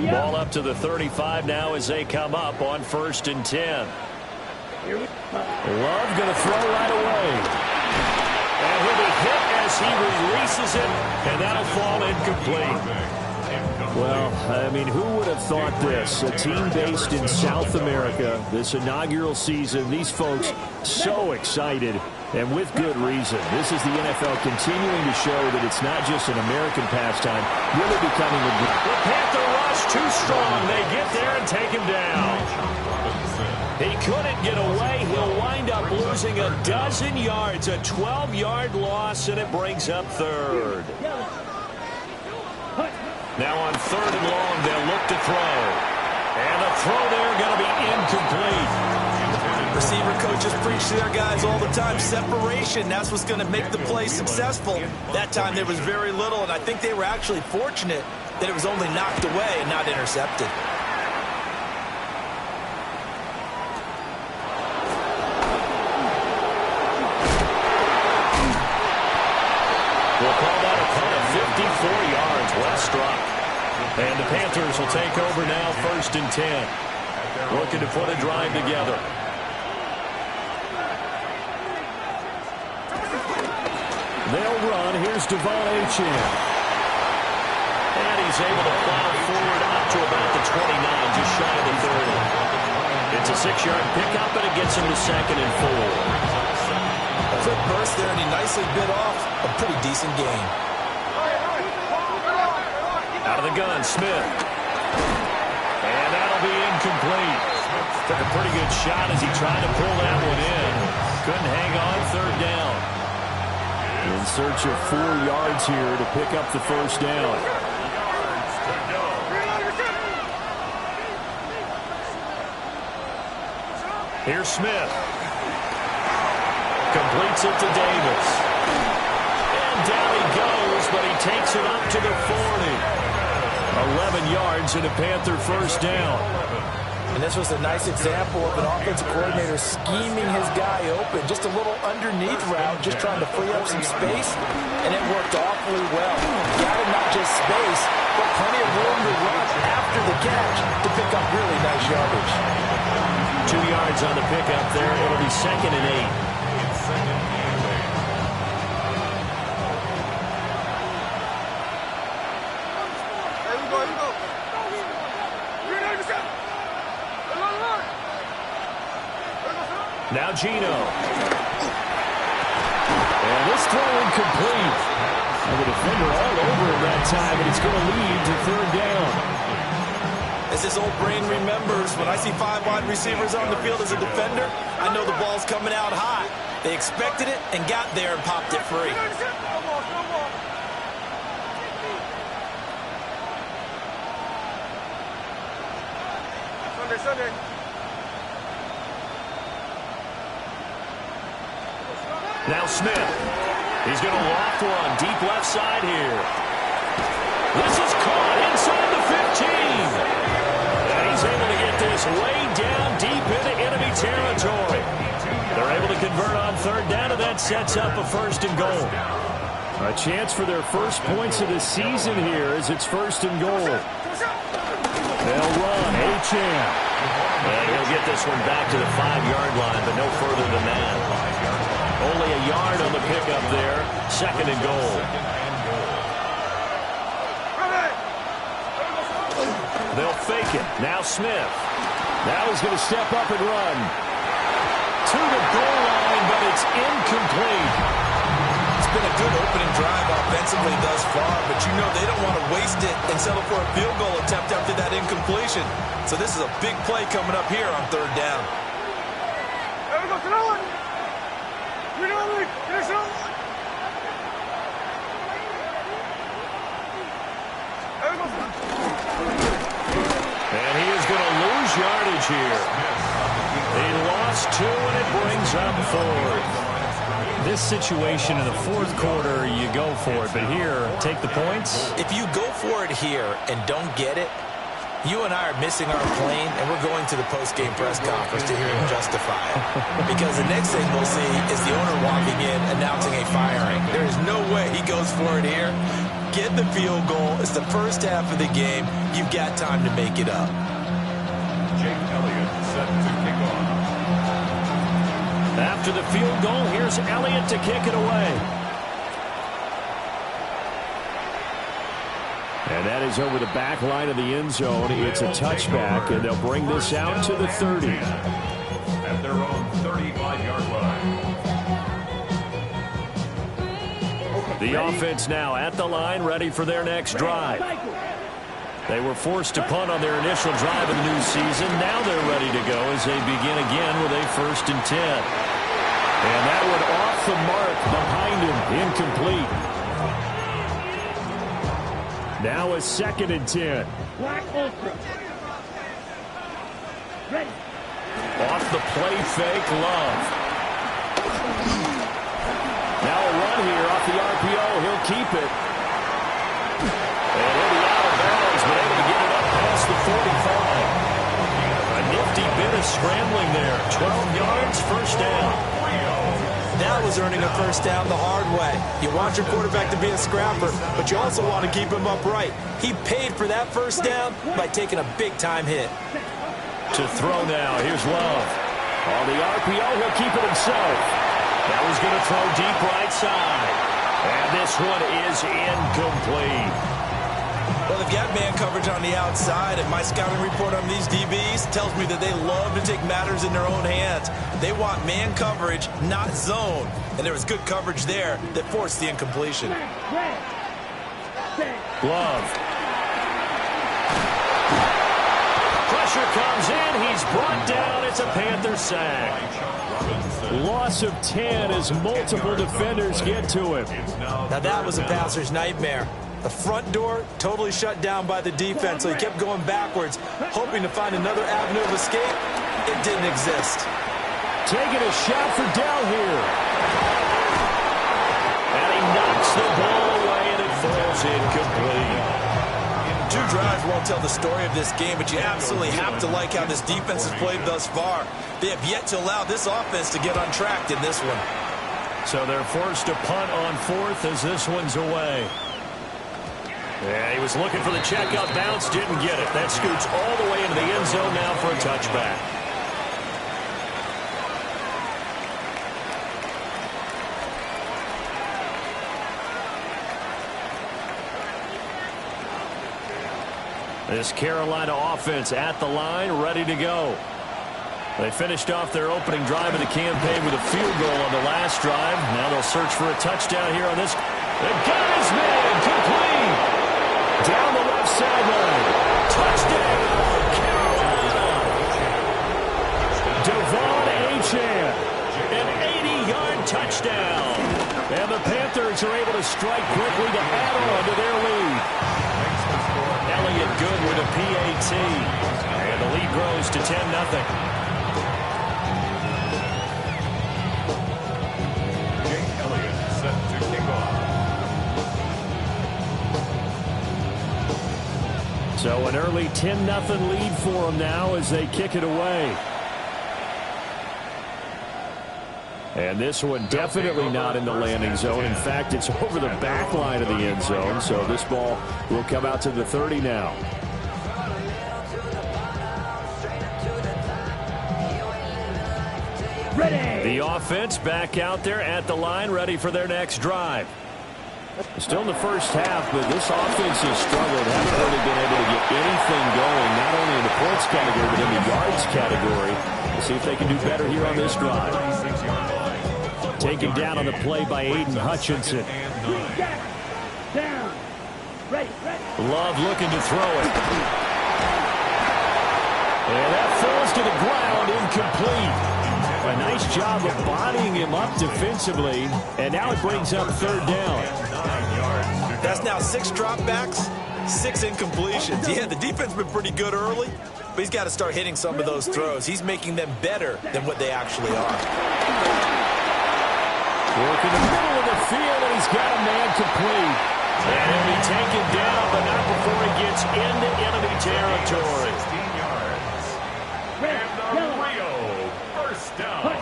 Ball up to the 35 now as they come up on 1st and 10. Love going to throw right away. And he'll be hit as he releases it, and that'll fall incomplete. Well, I mean, who would have thought this? A team based in South America, this inaugural season, these folks so excited, and with good reason. This is the NFL continuing to show that it's not just an American pastime, really becoming a... The Panther rush too strong. They get there and take him down. He couldn't get away. He'll wind up losing a dozen yards, a 12-yard loss, and it brings up 3rd. Now on 3rd and long, they'll look to throw. And the throw there going to be incomplete. Receiver coaches preach to their guys all the time. Separation, that's what's going to make the play successful. That time there was very little, and I think they were actually fortunate that it was only knocked away and not intercepted. We'll call that a punt of 54 yards. Well struck. And the Panthers will take over now, 1st and 10. Looking to put a drive together. They'll run. Here's Devon Achane. And he's able to plow forward out to about the 29, just shy of the 30. It's a 6-yard pickup, and it gets him to 2nd and 4. A quick burst there, and he nicely bit off a pretty decent gain. Out of the gun, Smith. And that'll be incomplete. Took a pretty good shot as he tried to pull that one in. Couldn't hang on, 3rd down. In search of 4 yards here to pick up the 1st down. Here's Smith. Completes it to Davis. And down he goes, but he takes it up to the 40. 11 yards and a Panther 1st down. And this was a nice example of an offensive coordinator scheming his guy open. Just a little underneath route, just trying to free up some space, and it worked awfully well. Got him not just space, but plenty of room to run after the catch to pick up really nice yardage. 2 yards on the pickup there. It'll be 2nd and 8. Now Gino. And this throw incomplete. And the defender all over him that time, and it's going to lead to 3rd down. As his old brain remembers, when I see 5 wide receivers on the field as a defender, I know the ball's coming out high. They expected it and got there and popped it free. Sunday. Now Smith. He's going to loft one deep left side here. This is caught inside the 15. And he's able to get this way down deep into enemy territory. They're able to convert on 3rd down, and that sets up a 1st and goal. A chance for their first points of the season here as it's 1st and goal. They'll run. Achane. And he'll get this one back to the 5-yard line, but no further than that. Only a yard on the pickup there. 2nd and goal. They'll fake it. Now Smith. Now he's going to step up and run. To the goal line, but it's incomplete. It's been a good opening drive offensively thus far, but you know they don't want to waste it and settle for a field goal attempt after that incompletion. So this is a big play coming up here on 3rd down. And he is going to lose yardage here. He lost 2, and it brings up 4th. This situation in the 4th quarter, you go for it. But here, take the points. If you go for it here and don't get it, you and I are missing our plane, and we're going to the post-game press conference to hear him justify it. Because the next thing we'll see is the owner walking in announcing a firing. There is no way he goes for it here. get the field goal. It's the first half of the game. You've got time to make it up. Jake Elliott set to kick off. After the field goal, here's Elliott to kick it away. And that is over the back line of the end zone. It's a touchback, and they'll bring this out to the 30. At their own 35-yard line. The offense now at the line, ready for their next drive. They were forced to punt on their initial drive of the new season. Now they're ready to go as they begin again with a 1st and 10. And that one off the mark behind him, incomplete. Now a 2nd and 10. Black Ultra. Ready. Off the play fake, Love. Now a run here off the RPO. He'll keep it. And he'll be out of bounds, but able to get it up past the 45. A nifty bit of scrambling there. 12 yards, 1st down. That was earning a 1st down the hard way. You want your quarterback to be a scrapper, but you also want to keep him upright. He paid for that 1st down by taking a big-time hit. To throw now, here's Love. On the RPO, he'll keep it himself. That was going to throw deep right side. And this one is incomplete. Well, they've got man coverage on the outside, and my scouting report on these DBs tells me that they love to take matters in their own hands. They want man coverage, not zone. And there was good coverage there that forced the incompletion. Love. Pressure comes in. He's brought down. It's a Panther sack. Loss of 10 as multiple defenders get to him. Now that was a passer's nightmare. The front door totally shut down by the defense, so he kept going backwards, hoping to find another avenue of escape. It didn't exist. Taking a shot for Dell here. And he knocks the ball away, and it falls incomplete. 2 drives won't tell the story of this game, but you absolutely have to like how this defense has played thus far. They have yet to allow this offense to get untracked in this one. So they're forced to punt on 4th as this one's away. Yeah, he was looking for the check-up bounce, didn't get it. That scoots all the way into the end zone now for a touchback. This Carolina offense at the line, ready to go. They finished off their opening drive of the campaign with a field goal on the last drive. Now they'll search for a touchdown here on this. The guy's man, complete. Down the left sideline. Touchdown, Carolina. Devon Achane. An 80-yard touchdown. And the Panthers are able to strike quickly to add on to their lead. Elliott good with a PAT. And the lead grows to 10-0. Jake Elliott set to kick off. So an early 10-0 lead for them now as they kick it away. And this one definitely not in the landing zone. In fact, it's over the back line of the end zone. So this ball will come out to the 30 now. Ready. The offense back out there at the line, ready for their next drive. Still in the first half, but this offense has struggled. Haven't really been able to get anything going, not only in the points category, but in the yards category. We'll see if they can do better here on this drive. Taken down on the play by Aiden Hutchinson. Down. Ready. Love looking to throw it. And that falls to the ground, incomplete. A nice job of bodying him up defensively, and now it brings up 3rd down. That's now 6 dropbacks, 6 incompletions. Yeah, the defense has been pretty good early, but he's got to start hitting some of those throws. He's making them better than what they actually are. Working the middle of the field, and he's got a man complete. And he'll be taken down, but not before he gets into enemy territory. 16 yards. And the Rio first down.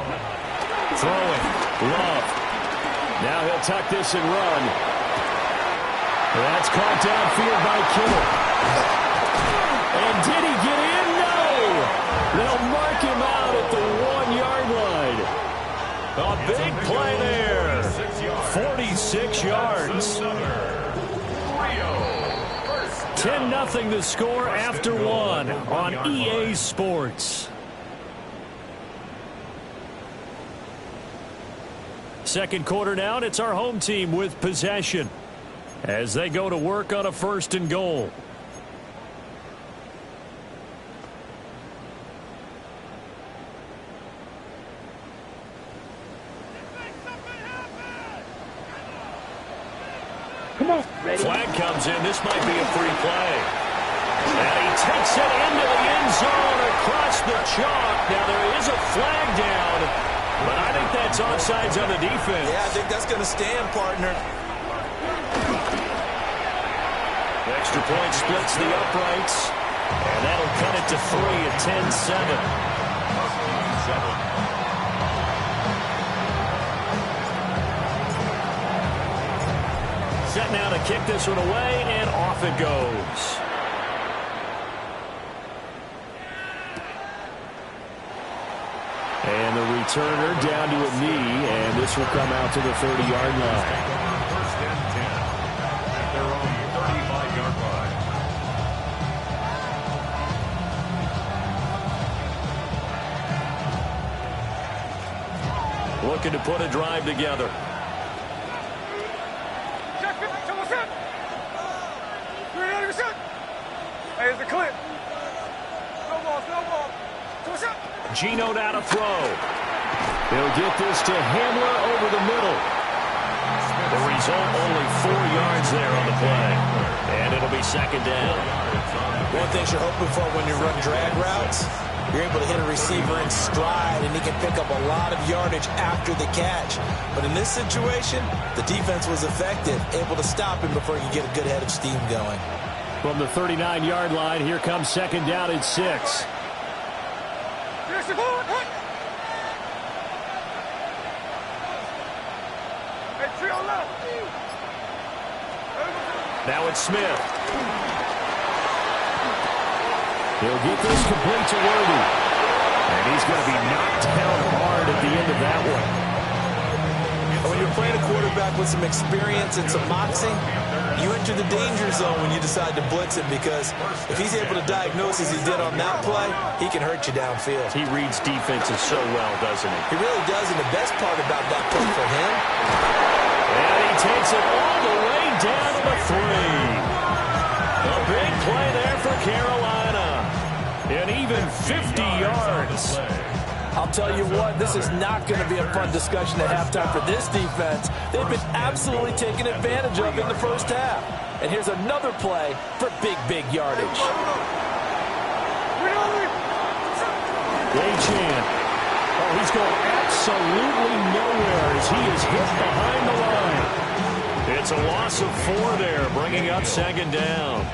Throwing. Love. Now he'll tuck this and run. That's caught downfield by Kittle. And did he get in? No! They'll mark him out at the 1-yard line. A big play there. 46 yards. 10-0 the score after one on EA Sports. Second quarter now, and it's our home team with possession as they go to work on a 1st and goal. Flag comes in. This might be a free play. And he takes it into the end zone across the chalk. Now there is a flag down, but I think that's offsides on the defense. Yeah, I think that's going to stand, partner. The extra point splits the uprights, and that'll cut it to 3 at 10-7. Set now to kick this one away, and off it goes. And the returner down to a knee, and this will come out to the 30-yard line. 1st and 10 at their own 35-yard line. Looking to put a drive together. Here's the clip. Gino now to throw. He'll get this to Hamler over the middle. The result, only 4 yards there on the play. And it'll be 2nd down. One thing you're hoping for when you run drag routes, you're able to hit a receiver in stride, and he can pick up a lot of yardage after the catch. But in this situation, the defense was effective, able to stop him before he could get a good head of steam going. From the 39-yard line, here comes 2nd down and 6. Now it's Smith. He'll get this complete to Worthy. And he's going to be knocked down hard at the end of that one. When you're playing a quarterback with some experience and some moxie, you enter the danger zone when you decide to blitz him, because if he's able to diagnose as he did on that play, he can hurt you downfield. He reads defenses so well, doesn't he? He really does, and the best part about that play for him, and he takes it all the way down to the 3. A big play there for Carolina. And even 50 yards. I'll tell you what, this is not going to be a fun discussion at halftime for this defense. They've been absolutely taken advantage of in the first half. And here's another play for big, big yardage. Chan. Oh, he's going absolutely nowhere as he is hit behind the line. It's a loss of 4 there, bringing up 2nd down.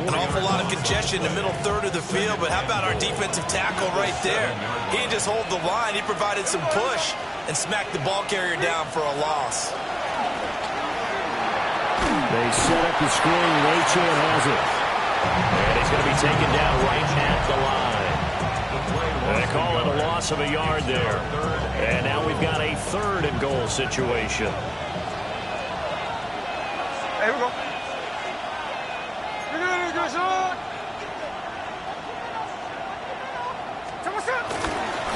An awful lot of congestion in the middle third of the field, but how about our defensive tackle right there? He didn't just hold the line, he provided some push and smacked the ball carrier down for a loss. They set up the screen. Chan has it. And he's going to be taken down right at the line. They call it a loss of a yard there. And now we've got a 3rd and goal situation. Hey, here we go.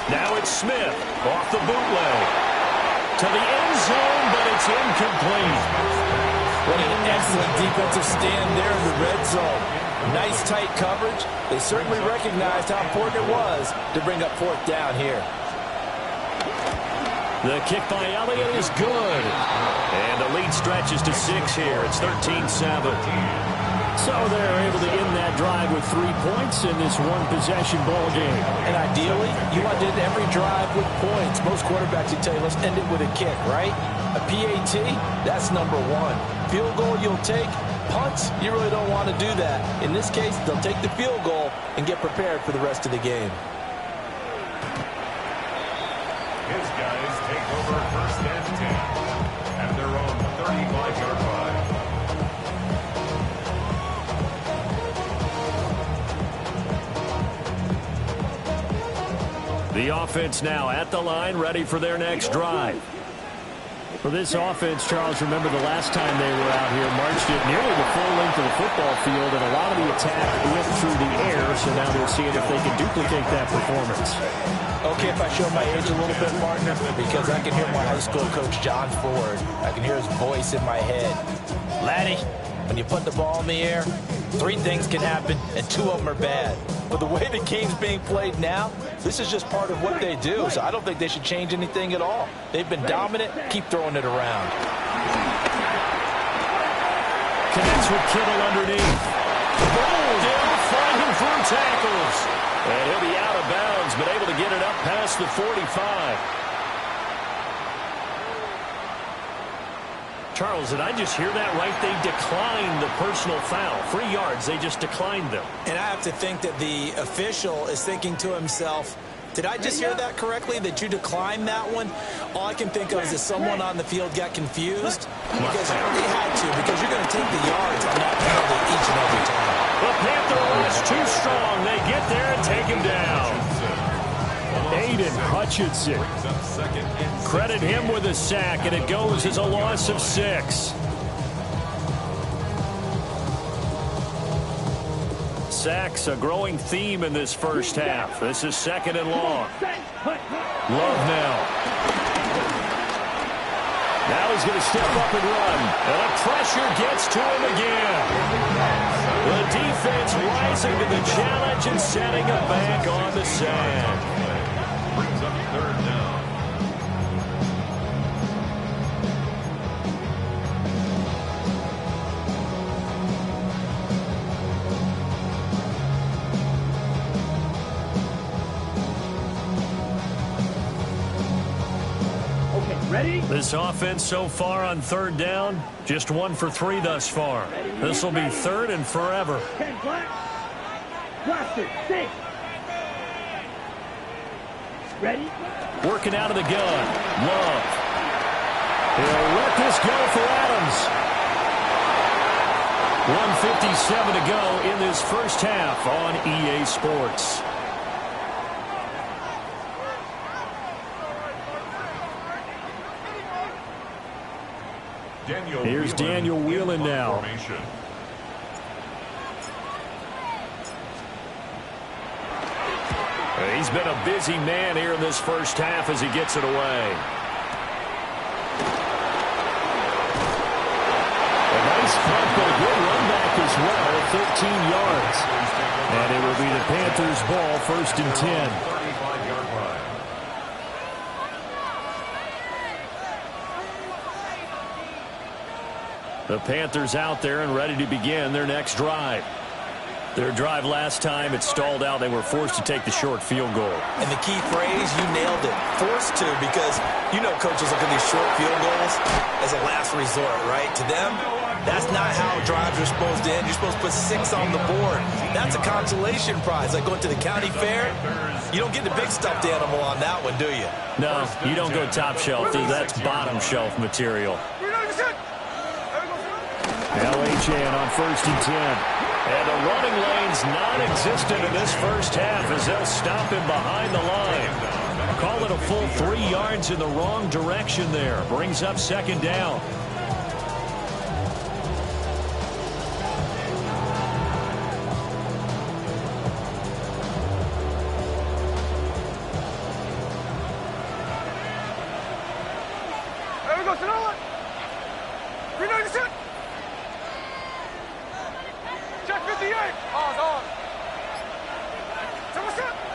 Now it's Smith off the bootleg to the end zone, but it's incomplete. What an excellent defensive stand there in the red zone. Nice tight coverage. They certainly recognized how important it was to bring up 4th down here. The kick by Elliott is good. And the lead stretches to 6 here. It's 13-7. So they're able to end that drive with 3 points in this one-possession ball game. And ideally, you want to end every drive with points. Most quarterbacks would tell you, let's end it with a kick, right? A PAT, that's number 1. Field goal you'll take. Punts, you really don't want to do that. In this case, they'll take the field goal and get prepared for the rest of the game. His guys take over 1st and 10 at their own 35-yard line. The offense now at the line, ready for their next drive. For this offense, Charles, remember the last time they were out here, marched it nearly the full length of the football field, and a lot of the attack went through the air, so now they're seeing if they can duplicate that performance. Okay, if I show my age a little bit, partner, because I can hear my high school coach, John Ford. I can hear his voice in my head. Laddie, when you put the ball in the air, 3 things can happen, and 2 of them are bad. But the way the game's being played now, this is just part of what they do, so I don't think they should change anything at all. They've been dominant. Keep throwing it around. Connects with Kittle underneath. Still flying through tackles. And he'll be out of bounds, but able to get it up past the 45. Charles, did I just hear that right? They declined the personal foul. 3 yards, they just declined them. And I have to think that the official is thinking to himself, did I just hear that correctly, that you declined that one? All I can think of is that someone on the field got confused because they had to, because you're going to take the yards on that penalty each and every time. The Panther rush too strong. They get there and take him down. Aiden Hutchinson. Credit him with a sack, and it goes as a loss of 6. Sacks a growing theme in this first half. This is 2nd and long. Love now. Now he's going to step up and run. And the pressure gets to him again. The defense rising to the challenge and setting it back on the sand. Brings up 3rd down. Ready? This offense so far on 3rd down, just 1 for 3 thus far. This will be 3rd and forever. 10 black. Blaster, 6. Ready? Working out of the gun. Love. He'll let this go for Adams. 1:57 to go in this first half on EA Sports. Here's Daniel Whelan now. He's been a busy man here in this first half as he gets it away. A nice punt, but a good run back as well at 13 yards. And it will be the Panthers' ball, 1st and 10. 35-yard line. The Panthers out there and ready to begin their next drive. Their drive last time, it stalled out. They were forced to take the short field goal. And the key phrase, you nailed it, forced to, because you know coaches look at these short field goals as a last resort, right? To them, that's not how drives are supposed to end. You're supposed to put 6 on the board. That's a consolation prize. Like going to the county fair, you don't get the big stuffed animal on that one, do you? No, you don't go top shelf. That's bottom shelf material. Now A-Chan on 1st and 10. And the running lane's non-existent in this first half as they'll stop him behind the line. Call it a full 3 yards in the wrong direction there. Brings up 2nd down. There we go, Sonoma. 396. Check 58. On.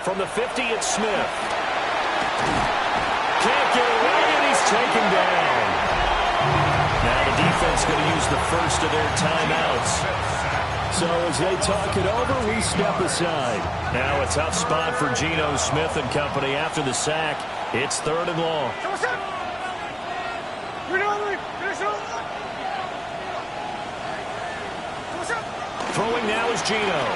From the 50, it's Smith. Can't get away, and he's taken down. Now the defense going to use the first of their timeouts. So as they talk it over, we step aside. Now a tough spot for Geno Smith and company after the sack. It's 3rd and long. Throwing now is Geno.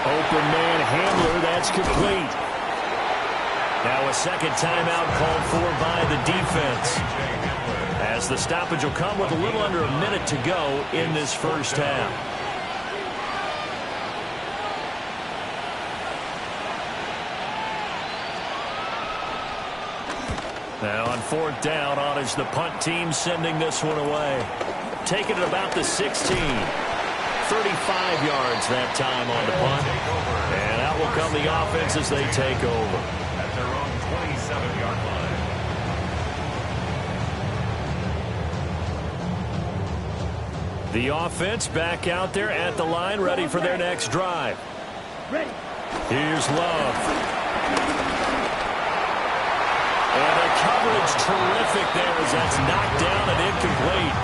Open man handler, that's complete. Now a 2nd timeout called for by the defense. As the stoppage will come with a little under a minute to go in this first half. Now on 4th down, on is the punt team sending this one away. Taking it about the 16. 35 yards that time on the punt. And out will come the offense as they take over. At their own 27-yard line. The offense back out there at the line, ready for their next drive. Ready. Here's Love. And the coverage terrific there as that's knocked down and incomplete.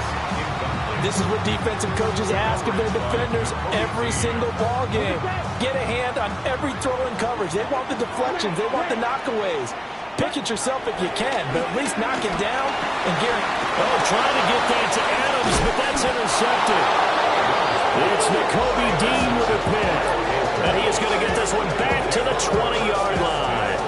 This is what defensive coaches ask of their defenders every single ball game. Get a hand on every throw in coverage. They want the deflections. They want the knockaways. Pick it yourself if you can, but at least knock it down and guarantee. Oh, trying to get that to Adams, but that's intercepted. It's Nakobe Dean with a pick. And he is going to get this one back to the 20-yard line.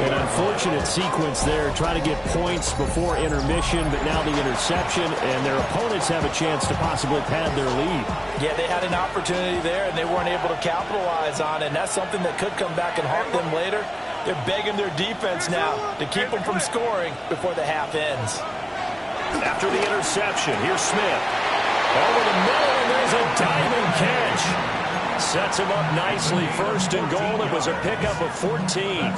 An unfortunate sequence there, trying to get points before intermission, but now the interception, and their opponents have a chance to possibly pad their lead. Yeah, they had an opportunity there, and they weren't able to capitalize on it, and that's something that could come back and haunt them later. They're begging their defense now to keep them from scoring before the half ends. After the interception, here's Smith. Over the middle, and there's a diamond catch. Sets him up nicely. 1st and goal. It was a pickup of 14.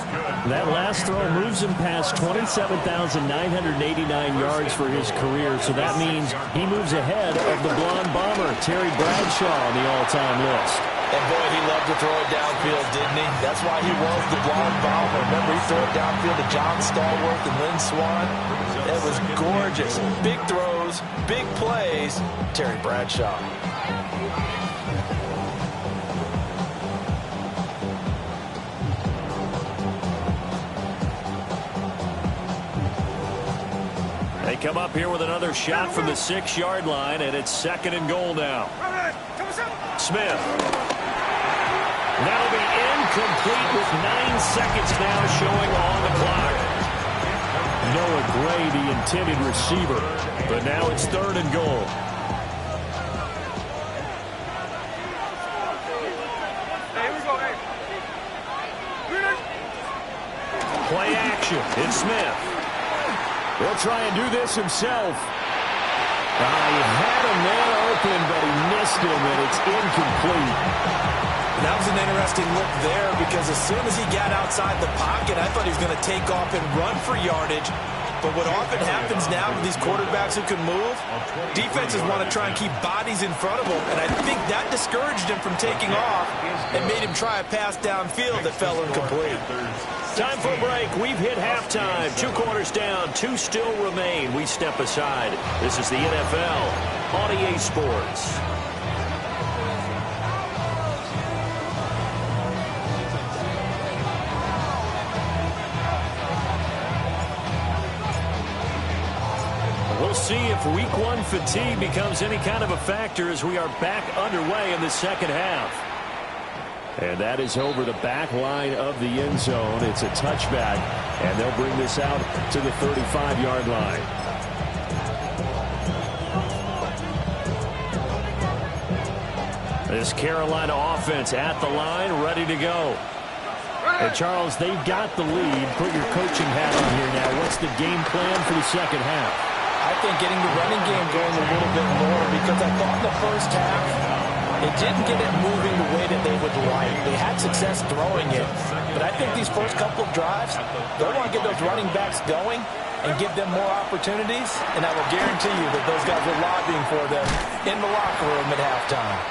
That last throw moves him past 27,989 yards for his career. So that means he moves ahead of the blonde bomber, Terry Bradshaw, on the all-time list. And boy, he loved to throw it downfield, didn't he? That's why he was the blonde bomber. Remember, he threw it downfield to John Stallworth and Lynn Swann. It was gorgeous. Big throws, big plays. Terry Bradshaw. They come up here with another shot from the 6-yard line, and it's 2nd and goal now. Smith. That'll be incomplete with 9 seconds now showing on the clock. Noah Gray, the intended receiver, but now it's 3rd and goal. Hey, here we go, hey. Play action. It's Smith. He'll try and do this himself. He had a man open, but he missed him, and it's incomplete. That was an interesting look there because as soon as he got outside the pocket, I thought he was going to take off and run for yardage. But what often happens now with these quarterbacks who can move, defenses want to try and keep bodies in front of him, and I think that discouraged him from taking off and made him try a pass downfield that fell incomplete. Time for a break. We've hit halftime. 2 quarters down. 2 still remain. We step aside. This is the NFL on EA Sports. We'll see if Week 1 fatigue becomes any kind of a factor as we are back underway in the second half. And that is over the back line of the end zone. It's a touchback, and they'll bring this out to the 35-yard line. This Carolina offense at the line, ready to go. And Charles, they've got the lead. Put your coaching hat on here now. What's the game plan for the second half? I think getting the running game going a little bit more because I thought in the first half it didn't get it moving the way that they would like. They had success throwing it, but I think these first couple of drives, they'll want to get those running backs going and give them more opportunities, and I will guarantee you that those guys are lobbying for them in the locker room at halftime.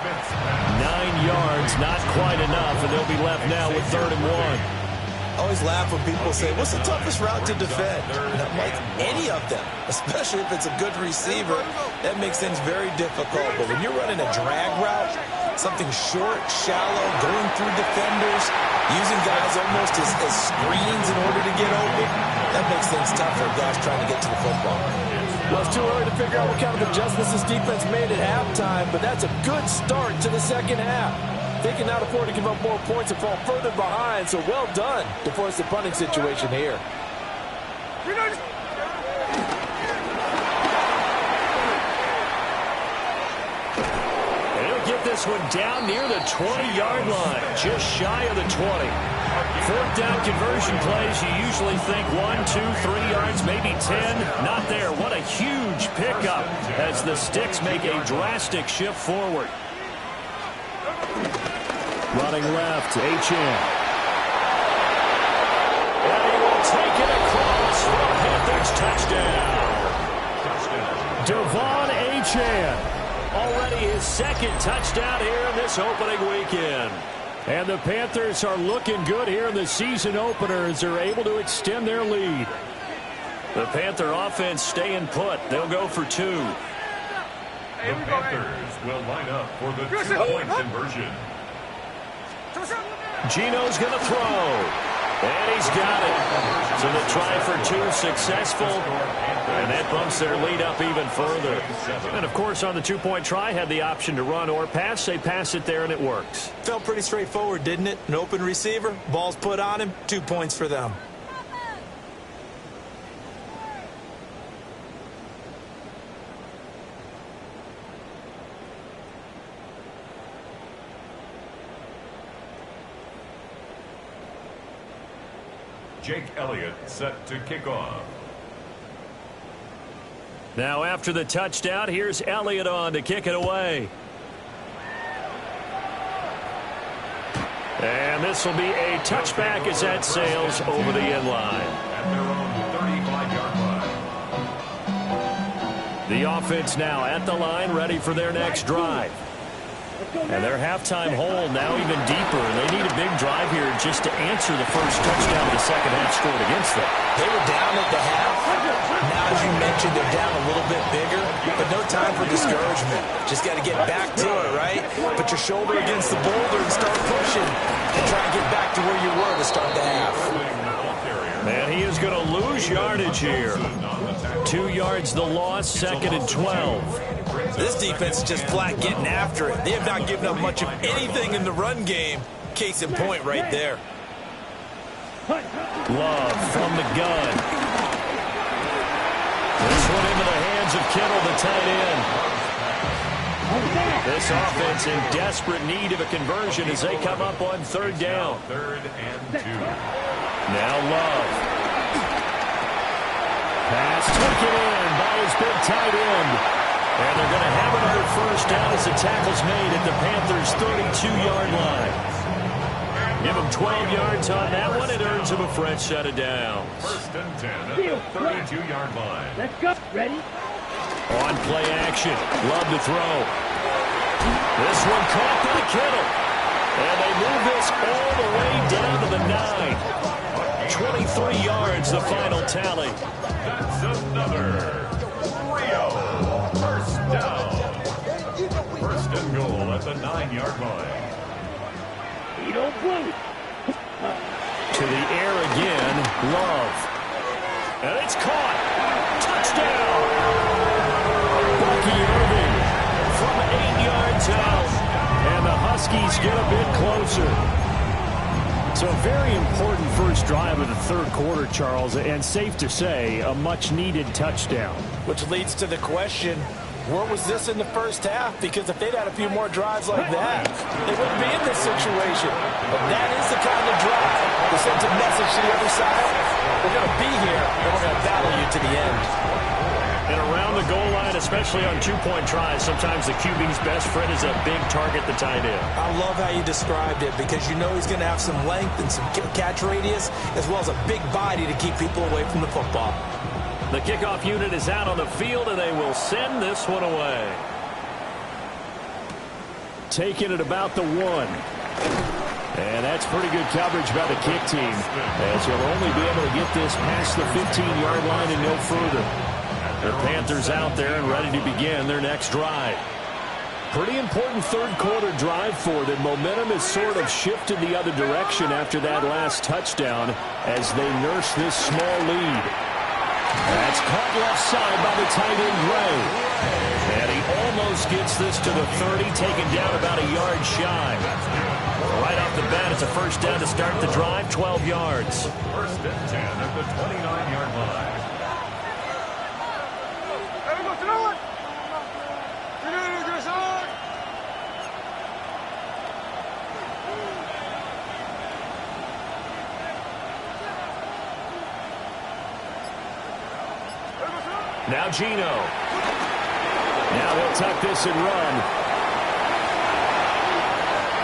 9 yards, not quite enough, and they'll be left now with 3rd and 1. I always laugh when people say, what's the toughest route to defend? And I'm like, any of them, especially if it's a good receiver, that makes things very difficult. But when you're running a drag route, something short, shallow, going through defenders, using guys almost as screens in order to get open, that makes things tough for guys trying to get to the football. Well, it's too early to figure out what kind of adjustments this defense made at halftime, but that's a good start to the second half. They can now afford to give up more points and fall further behind, so well done to force the punting situation here. They'll get this one down near the 20-yard line, just shy of the 20. Fourth down conversion plays, you usually think 1, 2, 3 yards, maybe 10. Not there. What a huge pickup as the Sticks make a drastic shift forward. Running left, Achane. And he will take it across for a Panthers touchdown. Devon Achane. Already his second touchdown here in this opening weekend. And the Panthers are looking good here in the season opener as they're able to extend their lead. The Panther offense staying put. They'll go for 2. The Panthers will line up for the 2-point conversion. Gino's going to throw. And he's got it. So the try for 2 successful. And that bumps their lead up even further. And, of course, on the 2-point try, had the option to run or pass. They pass it there, and it works. Felt pretty straightforward, didn't it? An open receiver, ball's put on him, 2 points for them. Jake Elliott set to kick off. Now after the touchdown, here's Elliott on to kick it away. And this will be a touchback as that sails over the end line. At their own 35-yard line. The offense now at the line, ready for their next drive. And their halftime hole now even deeper. And they need a big drive here just to answer the first touchdown the second half scored against them. They were down at the half. Now, as you mentioned, they're down a little bit bigger, but no time for discouragement. Just got to get back to it, right? Put your shoulder against the boulder and start pushing and try and get back to where you were to start the half. Man, he is going to lose yardage here. 2 yards the loss, 2nd and 12. This defense is just flat getting after it. They have not given up much of anything in the run game. Case in point right there. Love from the gun. This one into the hands of Kittle, the tight end. This offense in desperate need of a conversion as they come up on 3rd down. 3rd and 2. Now Love. Pass taken in by his big tight end. And they're going to have another first down as the tackle's made at the Panthers' 32-yard line. Give him 12 yards on that one. It earns him a fresh set of downs. 1st and 10 at the 32-yard line. Let's go. Ready? On play action. Love to throw. This one caught by Kittle. And they move this all the way down to the 9. 23 yards, the final tally. That's another Rio first down. 1st and goal at the 9-yard line. You don't blue. To the air again, Love. And it's caught. Touchdown. Bucky Irving from 8 yards out. And the Huskies get a bit closer. So a very important first drive of the 3rd quarter, Charles, and safe to say, a much-needed touchdown. Which leads to the question, where was this in the first half? Because if they'd had a few more drives like that, they wouldn't be in this situation. But that is the kind of drive that sends a message to the other side. We're going to be here, and we're going to battle you to the end. And around the goal line, especially on 2-point tries, sometimes the QB's best friend is a big target, the tight end. I love how you described it because you know he's going to have some length and some catch radius as well as a big body to keep people away from the football. The kickoff unit is out on the field, and they will send this one away. Taking it about the 1. And that's pretty good coverage by the kick team, as you'll only be able to get this past the 15-yard line and no further. The Panthers out there and ready to begin their next drive. Pretty important 3rd quarter drive for them. Momentum has sort of shifted the other direction after that last touchdown as they nurse this small lead. That's caught left side by the tight end, Ray. And he almost gets this to the 30, taken down about a yard shy. Right off the bat, it's a first down to start the drive, 12 yards. 1st and 10 at the 29-yard line. Now Gino. Now they'll tuck this and run.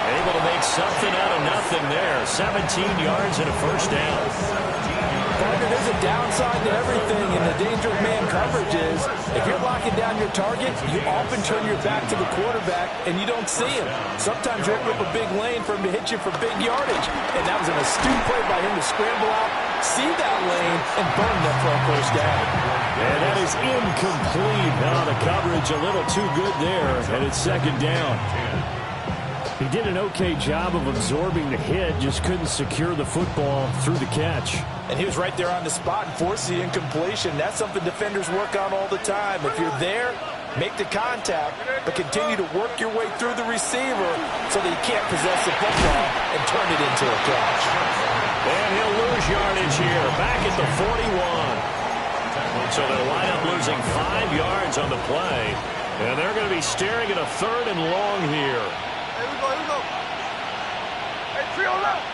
Able to make something out of nothing there. 17 yards and a first down. Partner, there's a downside to everything, and the danger of man coverage is if you're locking down your target, you often turn your back to the quarterback and you don't see him. Sometimes you open up a big lane for him to hit you for big yardage, and that was an astute play by him to scramble out, see that lane, and burn them for a first down. And that is incomplete. Now the coverage a little too good there, and it's second down. He did an okay job of absorbing the hit, just couldn't secure the football through the catch. And he was right there on the spot and forced the incompletion. That's something defenders work on all the time. If you're there, make the contact, but continue to work your way through the receiver so that he can't possess the football and turn it into a catch. And he'll lose yardage here, back at the 41. So they'll wind up losing 5 yards on the play. And they're going to be staring at a 3rd and long here. Here we go. Hey, trio left.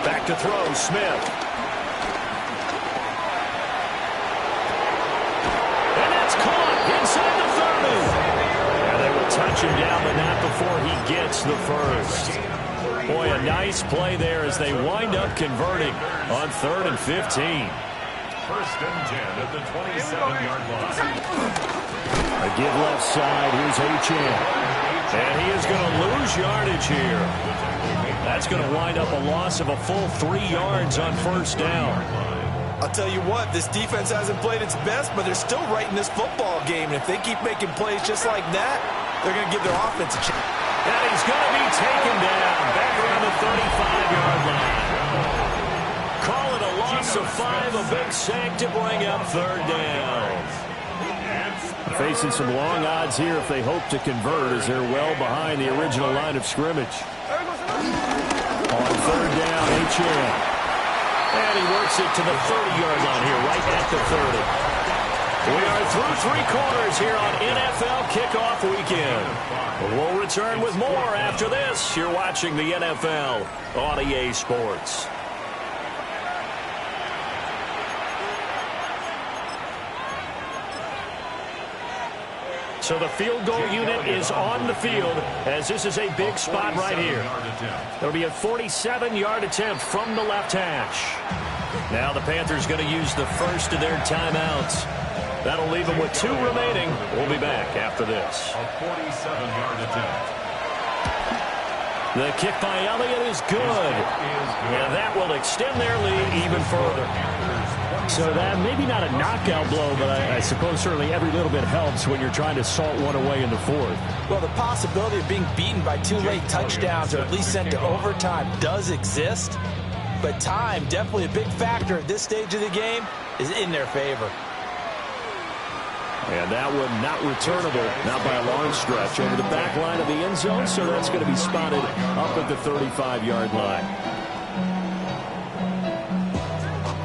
Back to throw, Smith. And that's caught inside the 30. And they will touch him down, but not before he gets the first. Boy, a nice play there as they wind up converting on 3rd and 15. First and 10 at the 27-yard line. A give left side. Here's Achane. And he is going to lose yardage here. That's going to wind up a loss of a full 3 yards on first down. I'll tell you what, this defense hasn't played its best, but they're still right in this football game. And if they keep making plays just like that, they're going to give their offense a chance. And he's going to be taken down back around the 35-yard line. Call it a loss of 5, a big sack to bring up 3rd down. Facing some long odds here if they hope to convert as they're well behind the original line of scrimmage. On 3rd down, Achane. And he works it to the 30-yard line here, right at the 30. We are through 3 quarters here on NFL Kickoff Weekend. We'll return with more after this. You're watching the NFL on EA Sports. So the field goal unit is on the field as this is a big spot right here. It'll be a 47-yard attempt from the left hash. Now the Panthers going to use the first of their timeouts. That'll leave them with 2 remaining. We'll be back after this. A 47-yard attempt. The kick by Elliott is good. And that will extend their lead even further. So that maybe not a knockout blow, but I suppose certainly every little bit helps when you're trying to salt one away in the 4th. Well, the possibility of being beaten by 2 late touchdowns or at least sent to overtime does exist. But time, definitely a big factor at this stage of the game, is in their favor. And that one not returnable, not by a long stretch, over the back line of the end zone, so that's going to be spotted up at the 35-yard line.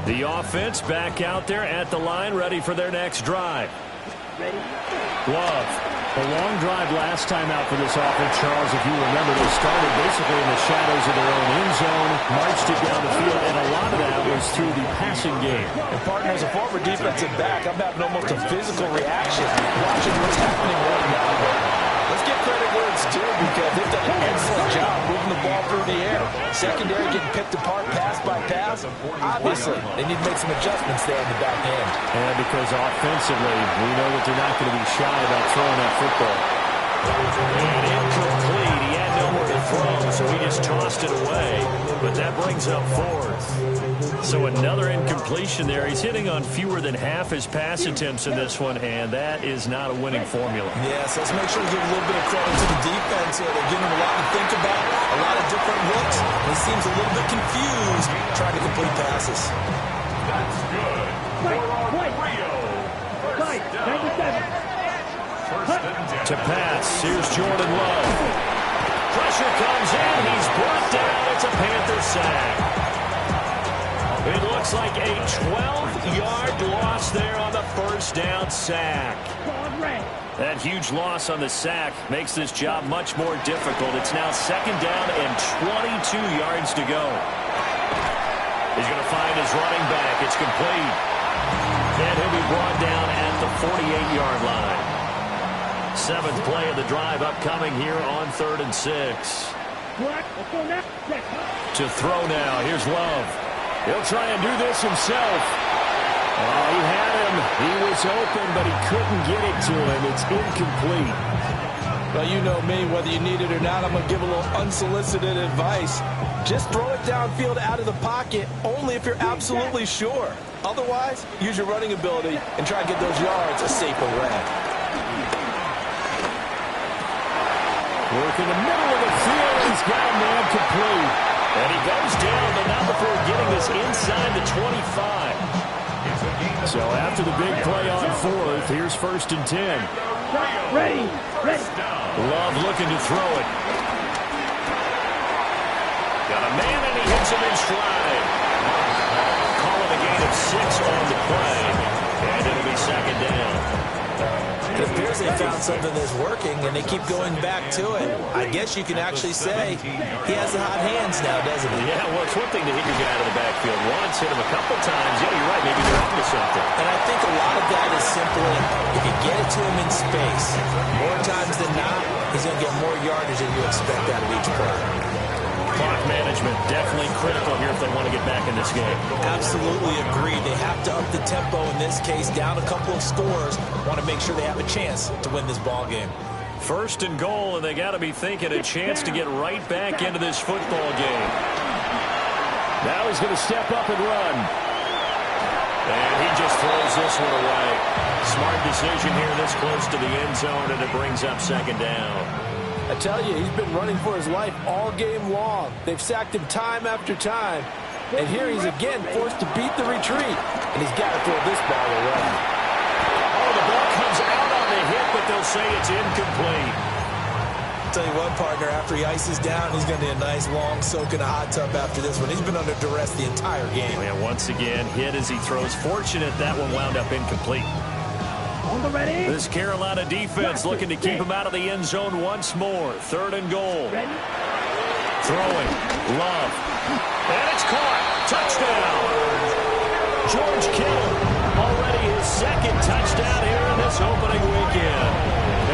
The offense back out there at the line, ready for their next drive. Love. A long drive last time out for this offense, Charles. If you remember, they started basically in the shadows of their own end zone, marched it down the field, and a lot of that was through the passing game. And partner, as a former defensive back, I'm having almost a physical reaction watching what's happening right now. Let's give credit where it's due because they've done an excellent job moving the ball through the air. Secondary getting picked apart pass by pass. Obviously, they need to make some adjustments there in the back end. And because offensively, we know that they're not going to be shy about throwing that football. And incomplete. He had nowhere to throw, so he just tossed it away. But that brings up 4th. So another incompletion there. He's hitting on fewer than half his pass attempts in this one, and that is not a winning formula. Yes, let's make sure to give a little bit of credit to the defense here. They're giving him a lot to think about, a lot of different looks. He seems a little bit confused trying to complete passes. That's good. Right, 97. First and 10. To pass, here's Jordan Love. Pressure comes in. He's brought down. It's a Panther sack. It looks like a 12-yard loss there on the first down sack. That huge loss on the sack makes this job much more difficult. It's now 2nd down and 22 yards to go. He's going to find his running back. It's complete. And he'll be 48-yard line. 7th play of the drive upcoming here on 3rd and 6. To throw now. Here's Love. He'll try and do this himself. Oh, he had him. He was open, but he couldn't get it to him. It's incomplete. Well, you know me, whether you need it or not, I'm going to give a little unsolicited advice. Just throw it downfield out of the pocket, only if you're absolutely sure. Otherwise, use your running ability and try and get those yards a safer way. Work in the middle of the field. He's got a man complete. And he goes down, but not before getting this inside the 25. So after the big play on 4th, here's 1st and 10. Ready. Love looking to throw it. Got a man, and he hits him in stride. Call it a gain of 6 on the play. And it'll be 2nd down. It appears they found something that's working, and they keep going back to it. I guess you can actually say he has the hot hands now, doesn't he? Yeah, well, it's one thing to hit your guy out of the backfield once, hit him a couple times. Yeah, you're right. Maybe they're on to something. And I think a lot of that is simply if you get it to him in space, more times than not, he's going to get more yardage than you expect out of each play. Clock management definitely critical here if they want to get back in this game. Absolutely agreed. They have to up the tempo in this case, down a couple of scores. Want to make sure they have a chance to win this ball game. 1st and goal, and they got to be thinking a chance to get right back into this football game. Now he's going to step up and run. And he just throws this one away. Smart decision here this close to the end zone, and it brings up 2nd down. I tell you, he's been running for his life all game long. They've sacked him time after time. And here he's again forced to beat the retreat. And he's got to throw this ball away. Oh, the ball comes out on the hit, but they'll say it's incomplete. Tell you what, partner, after he ices down, he's going to need a nice long soak in a hot tub after this one. He's been under duress the entire game. And once again, hit as he throws. Fortunate that one wound up incomplete. This Carolina defense looking to keep him out of the end zone once more. 3rd and goal. Throwing. Love. And it's caught. Touchdown. George Kittle. Already his 2nd touchdown here in this opening weekend.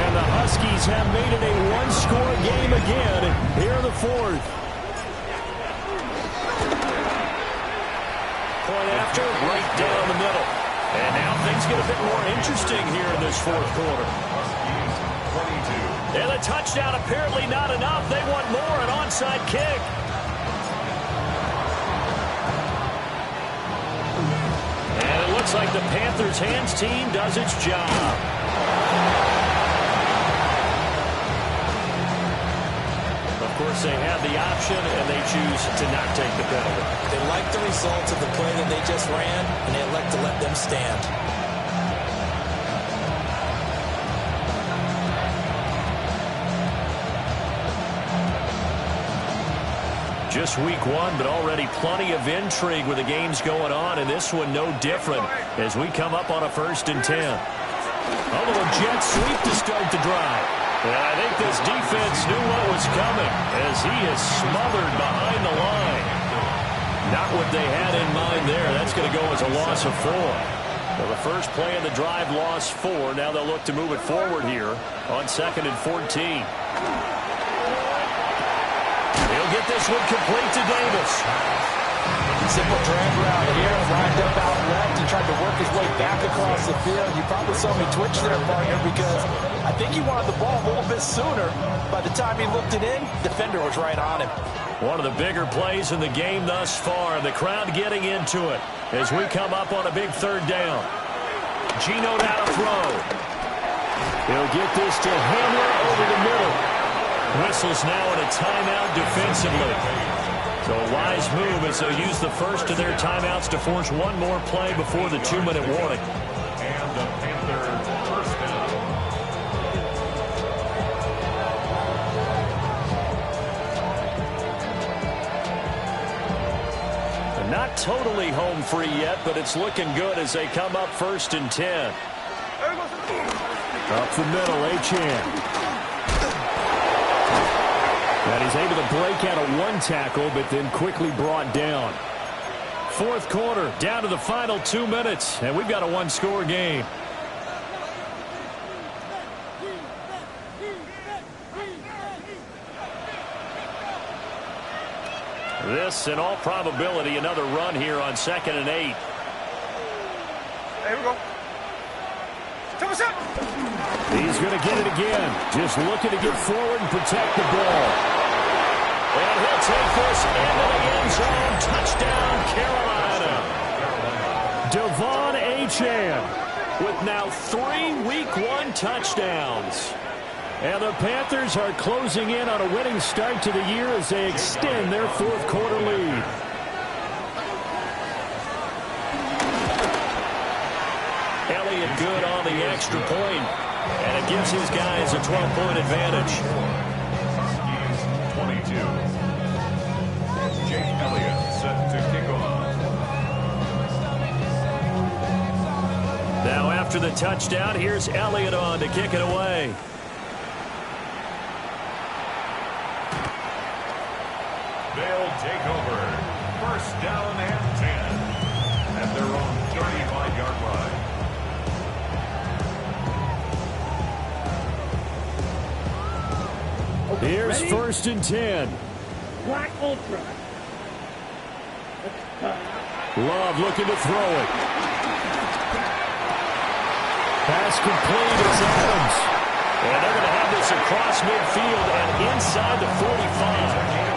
And the Huskies have made it a one-score game again here in the 4th. Point after, right down the middle. And now things get a bit more interesting here in this 4th quarter. And the touchdown apparently not enough. They want more, an onside kick. And it looks like the Panthers hands team does its job. Of course, they have the option, and they choose to not take the penalty. They like the results of the play that they just ran, and they elect to let them stand. Just week 1, but already plenty of intrigue with the games going on, and this one no different as we come up on a 1st and 10. A little jet sweep to start the drive. And I think this defense knew what was coming as he is smothered behind the line. Not what they had in mind there. That's going to go as a loss of 4. Well, the first play of the drive lost 4. Now they'll look to move it forward here on 2nd and 14. He'll get this one complete to Davis. Simple drag route here, lined up out left. He tried to work his way back across the field. You probably saw me twitch there, partner, because I think he wanted the ball a little bit sooner. By the time he looked it in, defender was right on him. One of the bigger plays in the game thus far. The crowd getting into it as we come up on a big 3rd down. Gino now to throw. He'll get this to Hamler over the middle. Whistles now in a timeout defensively. So a wise move as they'll use the first of their timeouts to force one more play before the 2-minute warning. And the Panthers first down. Not totally home free yet, but it's looking good as they come up 1st and 10. Up the middle, Achane. And he's able to break out of one tackle, but then quickly brought down. 4th quarter, down to the final 2 minutes, and we've got a one-score game. This, in all probability, another run here on 2nd and 8. Here we go. He's going to get it again. Just looking to get forward and protect the ball. And he'll take this into the end zone. Touchdown, Carolina. Devon Achane with now 3 Week 1 touchdowns. And the Panthers are closing in on a winning start to the year as they extend their 4th quarter lead. Elliott good on the extra point, and it gives his guys a 12-point advantage. 22. Jake Elliott set to kick off. Now after the touchdown, here's Elliott on to kick it away. They'll take over. 1st down and 10 at their own 35-yard line. Here's Ready? 1st and 10. Black Ultra. Love looking to throw it. Pass complete as Adams. And they're going to have this across midfield and inside the 45.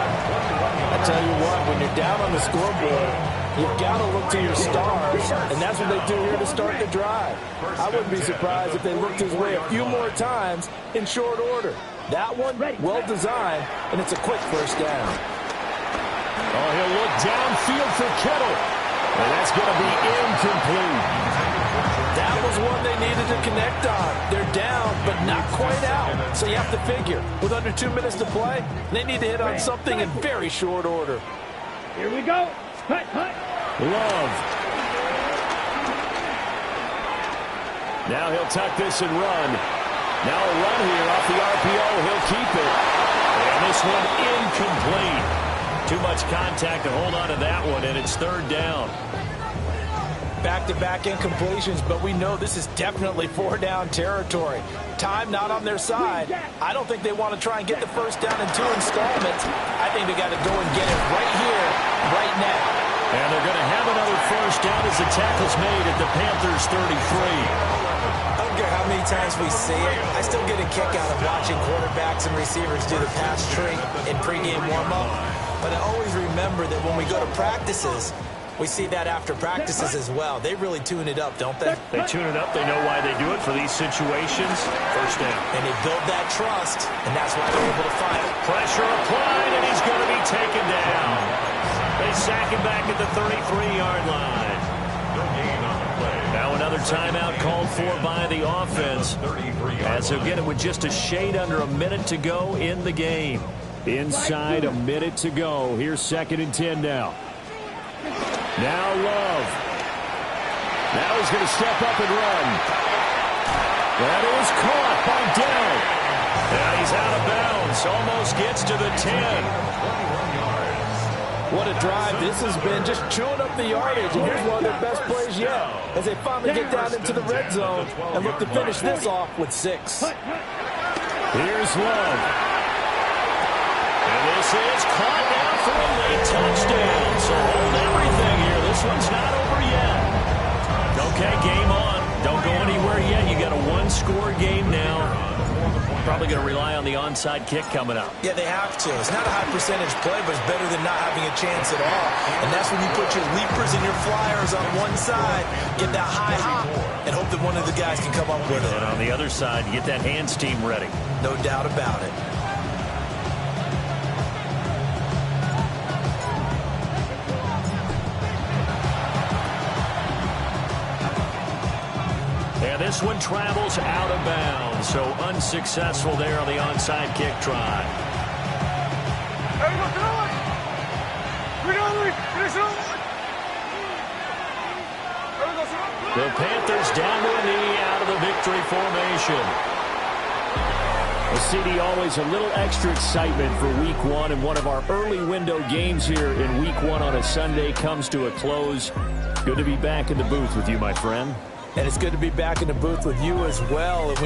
I tell you what, when you're down on the scoreboard, you've got to look to your stars, and that's what they do here to start the drive. I wouldn't be surprised if they looked his way a few more times in short order. That one, well designed, and it's a quick 1st down. Oh, he'll look downfield for Kittle. And that's going to be incomplete. That was one they needed to connect on. They're down, but not quite out. So you have to figure, with under 2 minutes to play, they need to hit on something in very short order. Here we go. Hut, hut. Love. Now he'll tuck this and run. Now a run here off the RPO. He'll keep it. And this one incomplete. Too much contact to hold on to that one, and it's 3rd down. Back-to-back incompletions, but we know this is definitely 4-down territory. Time not on their side. I don't think they want to try and get the 1st down in 2 installments. I think they got to go and get it right here, right now. And they're going to have another 1st down as the tackle's made at the Panthers 33. I don't care how many times we see it. I still get a kick out of watching quarterbacks and receivers do the pass tree in pregame warm-up. But I always remember that when we go to practices, we see that after practices as well. They really tune it up, don't they? They tune it up. They know why they do it for these situations. 1st down. And they build that trust, and that's why they're able to find it. Pressure applied, and he's going to be taken down. They sack him back at the 33-yard line. Now another timeout called for by the offense, as they'll get it with just a shade under a minute to go in the game. Inside a minute to go. Here's 2nd and 10 now. Now Love. Now he's going to step up and run. That is caught by Dell. Now he's out of bounds. Almost gets to the 10. What a drive this has been, just chewing up the yardage. And here's one of their best plays yet, as they finally get down into the red zone and look to finish this off with 6. Here's Love. And this is caught now for a late touchdown. So hold everything here. This one's not over yet. Okay, game on. Don't go anywhere yet. You got a 1-score game now. Probably going to rely on the onside kick coming up. Yeah, they have to. It's not a high percentage play, but it's better than not having a chance at all. And that's when you put your leapers and your flyers on one side, get that high hop, and hope that one of the guys can come up with it. And on the other side, you get that hands team ready. No doubt about it. And this one travels out of bounds, so unsuccessful there on the onside kick try. The Panthers down to a knee out of the victory formation. Well, CD, always a little extra excitement for Week 1, and one of our early window games here in Week 1 on a Sunday comes to a close. Good to be back in the booth with you, my friend. And it's good to be back in the booth with you as well. And we